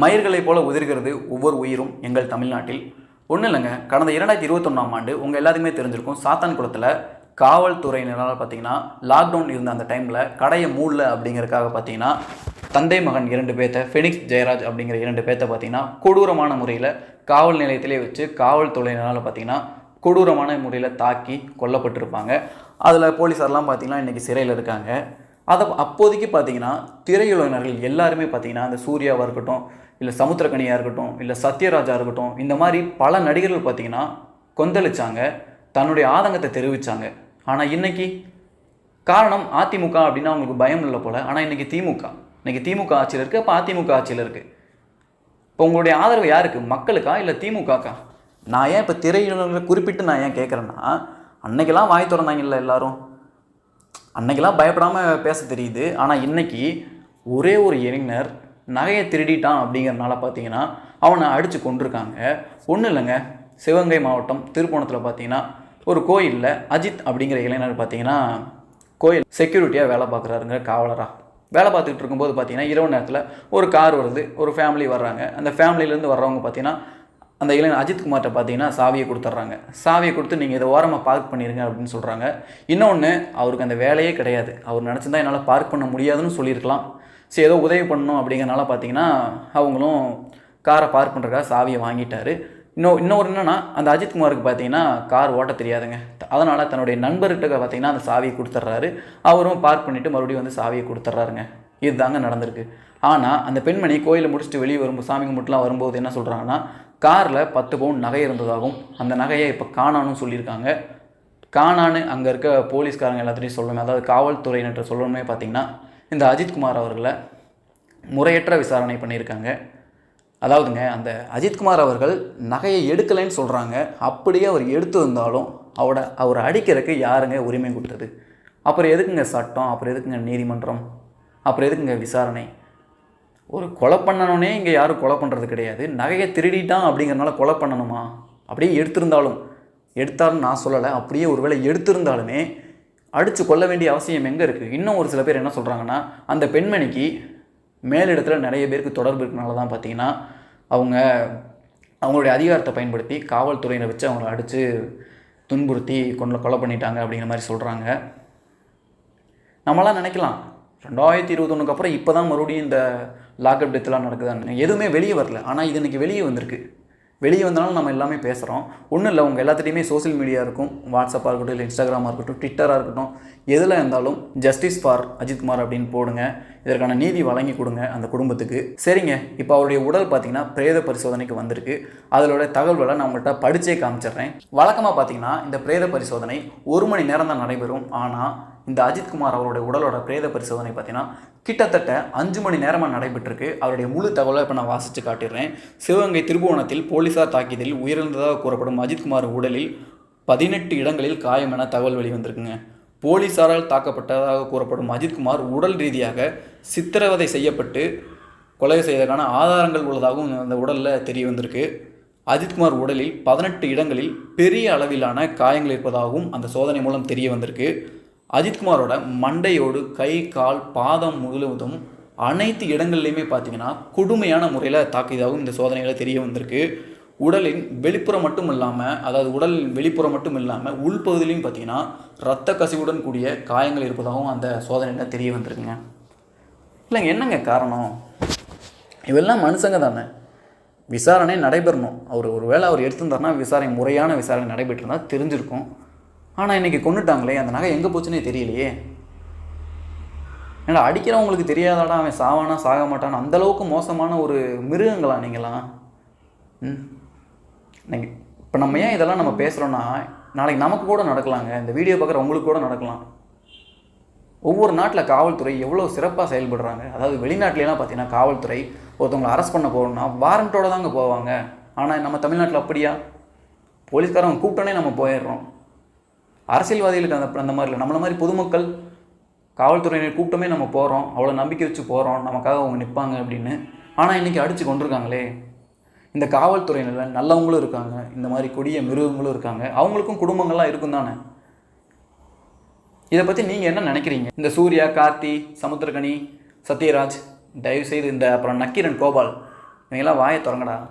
மயிர்களைப் போல உதிர்கிறது ஒவ்வொரு உயிரும் எங்கள் தமிழ்நாட்டில். ஒன்றும் இல்லைங்க, கடந்த 2021ஆம் ஆண்டு உங்கள் எல்லாத்துக்குமே தெரிஞ்சிருக்கும், சாத்தான்குளத்தில் காவல்துறையினரால் பார்த்தீங்கன்னா லாக்டவுன் இருந்த அந்த டைமில் கடையை மூடல அப்படிங்கிறதுக்காக பார்த்தீங்கன்னா தந்தை மகன் 2 பேர்த்த, ஃபெனிக்ஸ் ஜெயராஜ் அப்படிங்கிற 2 பேர்த்த பார்த்தீங்கன்னா கொடூரமான முறையில் காவல் நிலையத்திலே வச்சு காவல்துறையினரால் பார்த்தீங்கன்னா கொடூரமான முறையில் தாக்கி கொல்லப்பட்டிருப்பாங்க. அதில் போலீஸார்லாம் பார்த்தீங்கன்னா இன்றைக்கி சிறையில் இருக்காங்க. அப்போதைக்கு பார்த்தீங்கன்னா திரையுலகினர்கள் எல்லாருமே பார்த்தீங்கன்னா அந்த சூர்யாவாக இருக்கட்டும், இல்லை சமுத்திரக்கனியாக இருக்கட்டும், இல்லை சத்யராஜா இருக்கட்டும், இந்த மாதிரி பல நடிகர்கள் பார்த்தீங்கன்னா கொந்தளிச்சாங்க, தன்னுடைய ஆதங்கத்தை தெரிவித்தாங்க. ஆனால் இன்றைக்கி காரணம் அதிமுக அப்படின்னா அவங்களுக்கு பயம் இல்லை போல். ஆனால் இன்றைக்கி திமுக ஆட்சியில் இருக்குது. அப்போ அதிமுக ஆட்சியில் இருக்குது. இப்போ உங்களுடைய ஆதரவு யாருக்கு? மக்களுக்கா இல்லை திமுகக்கா? நான் ஏன் இப்போ திரையுலகங்களை குறிப்பிட்டு நான் ஏன் கேட்குறேன்னா, அன்னைக்கெல்லாம் வாய் திறந்தாங்கல்ல எல்லாரும், அன்னைக்கெல்லாம் பயப்படாமல் பேச தெரியுது. ஆனால் இன்றைக்கி ஒரே ஒரு இளைஞர் நகையை திருடிட்டான் அப்படிங்கிறனால பார்த்தீங்கன்னா அவனை அடித்து கொண்டிருக்காங்க. ஒன்றும் இல்லைங்க, சிவகங்கை மாவட்டம் திருப்போணத்தில் பார்த்தீங்கன்னா ஒரு கோயிலில் அஜித் அப்படிங்கிற இளைஞர் பார்த்தீங்கன்னா கோயில் செக்யூரிட்டியாக வேலை பார்க்குறாருங்க, காவலராக வேலை பார்த்துக்கிட்டு இருக்கும்போது பார்த்தீங்கன்னா இரவு நேரத்தில் ஒரு கார் வருது, ஒரு ஃபேமிலி வர்றாங்க. அந்த ஃபேமிலியிலேருந்து வர்றவங்க பார்த்தீங்கன்னா அந்த இளைஞர் அஜித்குமார்கிட்ட பார்த்தீங்கன்னா சாவியை கொடுத்துட்றாங்க. சாவியை கொடுத்து நீங்கள் இதை ஓரமாக பார்க் பண்ணிடுங்க அப்படின்னு சொல்கிறாங்க. இன்னொன்று, அவருக்கு அந்த வேலையே கிடையாது. அவர் நினச்சிருந்தா என்னால் பார்க் பண்ண முடியாதுன்னு சொல்லியிருக்கலாம். சரி, ஏதோ உதவி பண்ணணும் அப்படிங்கிறனால பார்த்தீங்கன்னா அவங்களும் காரை பார்க் பண்ணுறதுக்காக சாவியை வாங்கிட்டார். இன்னொரு என்னென்னா, அந்த அஜித்குமாருக்கு பார்த்தீங்கன்னா கார் ஓட்ட தெரியாதுங்க. அதனால் தன்னுடைய நண்பர்கிட்ட பார்த்தீங்கன்னா அந்த சாவியை கொடுத்துட்றாரு. அவரும் பார்க் பண்ணிவிட்டு மறுபடியும் வந்து சாவியை கொடுத்துட்றாருங்க. இதுதாங்க நடந்திருக்கு. ஆனால் அந்த பெண்மணி கோயிலை முடிச்சுட்டு வெளியே வரும்போது, சாமி கும்பிட்டுலாம் வரும்போது என்ன சொல்கிறாங்கன்னா, காரில் 10 பவுன் நகை இருந்ததாகவும் அந்த நகையை இப்போ காணான்னு சொல்லியிருக்காங்க. காணான்னு அங்கே இருக்க போலீஸ்காரங்க எல்லாத்தையும் சொல்லணுமே, அதாவது காவல்துறையினர் சொல்லணுமே பார்த்தீங்கன்னா இந்த அஜித்குமார் அவர்களை முறையற்ற விசாரணை பண்ணியிருக்காங்க. அதாவதுங்க, அந்த அஜித்குமார் அவர்கள் நகையை எடுக்கலைன்னு சொல்கிறாங்க. அப்படியே அவர் எடுத்து வந்தாலும் அவரை அடிக்கிறதுக்கு யாருங்க உரிமை கொடுத்தது? அப்புறம் எதுக்குங்க சட்டம்? அப்புறம் எதுக்குங்க நீதிமன்றம்? அப்புறம் எதுக்குங்க விசாரணை? ஒரு கொலை பண்ணணுன்னே இங்கே யாரும் கொலை பண்ணுறது கிடையாது. நகையை திருடிட்டான் அப்படிங்கிறனால கொலை பண்ணணுமா? அப்படியே எடுத்தாலும் நான் சொல்லலை. அப்படியே ஒருவேளை எடுத்திருந்தாலுமே அடித்து கொள்ள வேண்டிய அவசியம் எங்கே இருக்குது? இன்னும் ஒரு சில பேர் என்ன சொல்கிறாங்கன்னா, அந்த பெண்மணிக்கு மேலிடத்தில் நிறைய பேருக்கு தொடர்பு இருக்கிறனால தான் பார்த்தீங்கன்னா அவங்களுடைய அதிகாரத்தை பயன்படுத்தி காவல்துறையினை வச்சு அவங்கள அடித்து துன்புறுத்தி கொலை பண்ணிட்டாங்க அப்படிங்கிற மாதிரி சொல்கிறாங்க. நம்மளாம் நினைக்கலாம் 2021 அப்புறம் இப்போ தான் மறுபடியும் இந்த லாக்அப் டெத்லாம் நடக்குதான்னு. எதுவுமே வெளியே வரல. ஆனால் இது இன்றைக்கி வெளியே வந்திருக்கு. வெளியே வந்தாலும் நம்ம எல்லாமே பேசுகிறோம். ஒன்றும் இல்லை, உங்கள் எல்லாத்துலேயுமே சோசியல் மீடியா இருக்கும். வாட்ஸ்அப்பாக இருக்கட்டும், இல்லை இன்ஸ்டாகிராமாக இருக்கட்டும், ட்விட்டராக இருக்கட்டும், எதில் இருந்தாலும் ஜஸ்டிஸ் ஃபார் அஜித்குமார் அப்படின்னு போடுங்க. இதற்கான நீதி வழங்கி கொடுங்க அந்த குடும்பத்துக்கு. சரிங்க, இப்போ அவருடைய உடல் பார்த்திங்கன்னா பிரேத பரிசோதனைக்கு வந்திருக்கு. அதோட தகவல்களை நான் உங்கள்கிட்ட படித்தே காமிச்சிட்றேன். வழக்கமாக பார்த்திங்கன்னா இந்த பிரேத பரிசோதனை 1 மணி நேரம் தான் நடைபெறும். ஆனால் இந்த அஜித்குமார் அவருடைய உடலோட பிரேத பரிசோதனை பார்த்தீங்கன்னா கிட்டத்தட்ட 5 மணி நேரமாக நடைபெற்றிருக்கு. அவருடைய முழு தகவலை இப்போ நான் வாசித்து காட்டிடுறேன். சிவகங்கை திருப்புவனத்தில் போலீசார் தாக்கியதில் உயிரிழந்ததாக கூறப்படும் அஜித்குமார் உடலில் 18 இடங்களில் காயம் என தகவல் வெளிவந்திருக்குங்க. போலீசாரால் தாக்கப்பட்டதாக கூறப்படும் அஜித்குமார் உடல் ரீதியாக சித்திரவதை செய்யப்பட்டு கொலை செய்ததற்கான ஆதாரங்கள் உள்ளதாகவும் அந்த உடலில் தெரிய வந்திருக்கு. அஜித்குமார் உடலில் 18 இடங்களில் பெரிய அளவிலான காயங்கள் இருப்பதாகவும் அந்த சோதனை மூலம் தெரிய வந்திருக்கு. அஜித்குமாரோட மண்டையோடு கை, கால், பாதம் முழுவதும் அனைத்து இடங்கள்லையுமே பார்த்தீங்கன்னா கொடுமையான முறையில் தாக்கியதாகவும் இந்த சோதனைகளை தெரிய வந்திருக்கு. உடலின் வெளிப்புறம் மட்டும் இல்லாமல், அதாவது உடலின் வெளிப்புறம் மட்டும் இல்லாமல் உள்பகுதியிலையும் பார்த்தீங்கன்னா இரத்த கசிவுடன் கூடிய காயங்கள் இருப்பதாகவும் அந்த சோதனையில் தெரிய வந்திருக்குங்க. இல்லைங்க, என்னங்க காரணம்? இவெல்லாம் மனுஷங்க தானே. விசாரணை நடைபெறணும். ஒருவேளை அவர் எடுத்திருந்தாருன்னா முறையான விசாரணை நடைபெற்றிருந்தால் தெரிஞ்சிருக்கும். ஆனால் இன்றைக்கி கொண்டுட்டாங்களே, அந்த நகை எங்கே போச்சுன்னே தெரியலையே. ஏன்னா அடிக்கிறவங்களுக்கு தெரியாதாடா அவன் சாவானா சாக மாட்டான்னு? அந்தளவுக்கு மோசமான ஒரு மிருகங்களா நீங்களாம்? இப்போ நம்ம ஏன் இதெல்லாம் நம்ம பேசுகிறோன்னா, நாளைக்கு நமக்கு கூட நடக்கலாங்க. இந்த வீடியோ பார்க்குற உங்களுக்கு கூட நடக்கலாம். ஒவ்வொரு நாட்டில் காவல்துறை எவ்வளோ சிறப்பாக செயல்படுறாங்க. அதாவது வெளிநாட்டிலலாம் பார்த்தீங்கன்னா காவல்துறை ஒருத்தவங்களை அரெஸ்ட் பண்ண போகணுன்னா வாரண்ட்டோடு தாங்க போவாங்க. ஆனால் நம்ம தமிழ்நாட்டில் அப்படியா? போலீஸ்காரங்க கூப்பிட்டோன்னே நம்ம போயிடுறோம். அரசியல்வாதிகளுக்கு அந்த மாதிரி இல்லை. நம்மள மாதிரி பொதுமக்கள் காவல்துறையினர் கூப்பிட்டோமே நம்ம போகிறோம், அவ்வளோ நம்பிக்கை வச்சு போகிறோம், நமக்காக அவங்க நிற்பாங்க அப்படின்னு. ஆனால் இன்றைக்கி அடித்து கொண்டிருக்காங்களே. இந்த காவல்துறையினர் நல்லவங்களும் இருக்காங்க, இந்த மாதிரி கொடிய மிருகங்களும் இருக்காங்க. அவங்களுக்கும் குடும்பங்கள்லாம் இருக்கும் தானே. இதை பற்றி நீங்கள் என்ன நினைக்கிறீங்க? இந்த சூர்யா, கார்த்தி, சமுத்திரகனி, சத்யராஜ், தயவுசெய்து அப்புறம் நக்கீரன் கோபால் இவங்கெல்லாம் வாயை திறங்கடா.